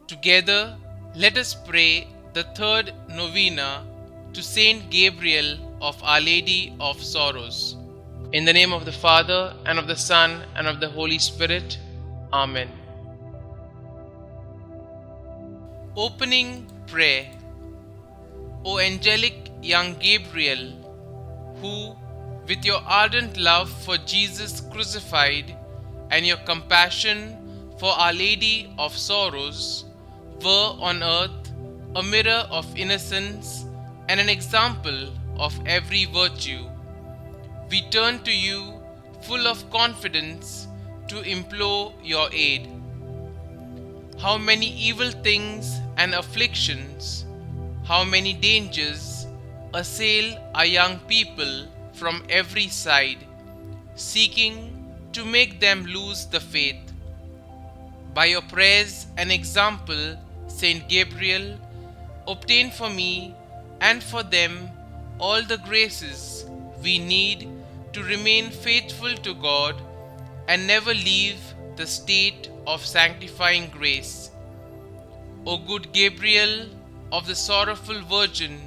Together, let us pray the third novena to Saint Gabriel of Our Lady of Sorrows. In the name of the Father, and of the Son, and of the Holy Spirit. Amen. Opening prayer. O angelic young Gabriel, who, with your ardent love for Jesus crucified and your compassion for Our Lady of Sorrows, were on earth a mirror of innocence and an example of every virtue, we turn to you full of confidence to implore your aid. How many evil things and afflictions, how many dangers assail our young people from every side, seeking to make them lose the faith. By your prayers and example, Saint Gabriel, obtain for me and for them all the graces we need to remain faithful to God and never leave the state of sanctifying grace. O good Gabriel of the sorrowful Virgin,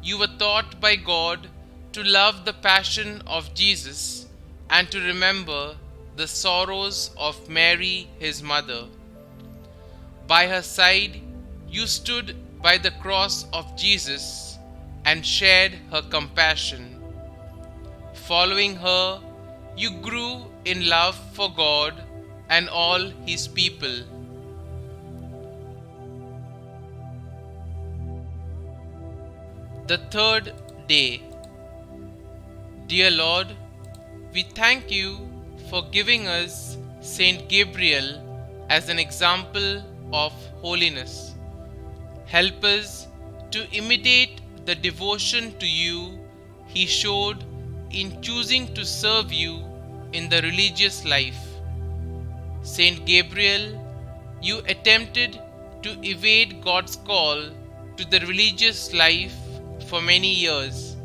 you were taught by God to love the passion of Jesus and to remember the sorrows of Mary, his mother. By her side, you stood by the cross of Jesus and shared her compassion. Following her, you grew in love for God and all his people. The third day. Dear Lord, we thank you for giving us Saint Gabriel as an example of holiness. Help us to imitate the devotion to you he showed in choosing to serve you in the religious life. Saint Gabriel, you attempted to evade God's call to the religious life for many years,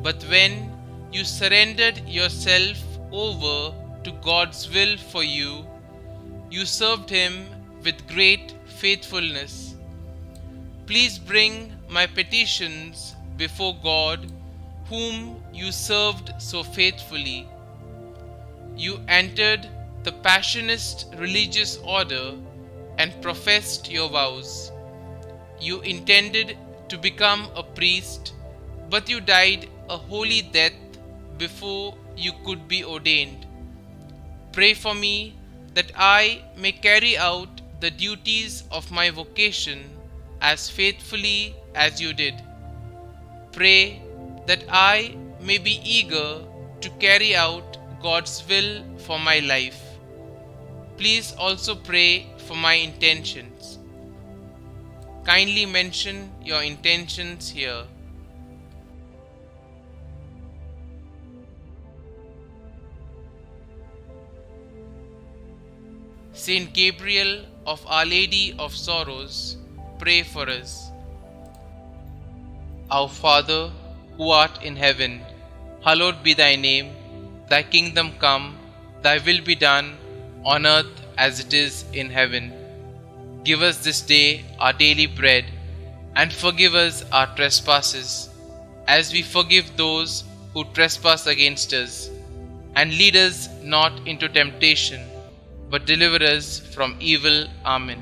but when you surrendered yourself over to God's will for you, you served him with great faithfulness. Please bring my petitions before God, whom you served so faithfully. You entered the Passionist religious order and professed your vows. You intended to become a priest, but you died a holy death before you could be ordained. Pray for me that I may carry out the duties of my vocation as faithfully as you did. Pray that I may be eager to carry out God's will for my life. Please also pray for my intentions. Kindly mention your intentions here. Saint Gabriel of Our Lady of Sorrows, pray for us. Our Father, who art in heaven, hallowed be thy name. Thy kingdom come, thy will be done, on earth as it is in heaven. Give us this day our daily bread, and forgive us our trespasses, as we forgive those who trespass against us. And lead us not into temptation, but deliver us from evil. Amen.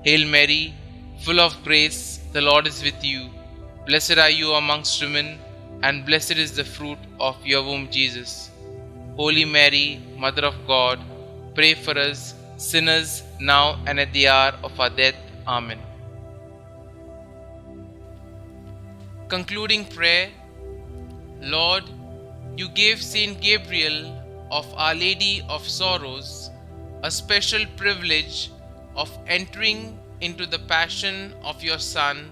Hail Mary, full of grace, the Lord is with you. Blessed are you amongst women, and blessed is the fruit of your womb, Jesus. Holy Mary, Mother of God, pray for us sinners, now and at the hour of our death. Amen. Concluding prayer. Lord, you gave Saint Gabriel of Our Lady of Sorrows a special privilege of entering into the passion of your Son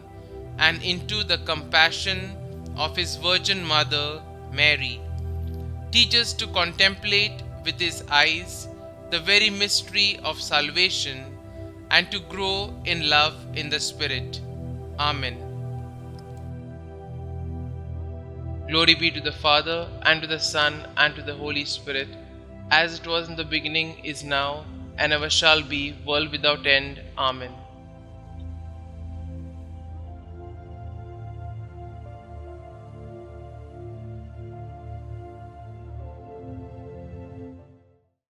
and into the compassion of his Virgin Mother, Mary. Teach us to contemplate with his eyes the very mystery of salvation and to grow in love in the Spirit. Amen. Glory be to the Father, and to the Son, and to the Holy Spirit, as it was in the beginning, is now, and ever shall be, world without end. Amen.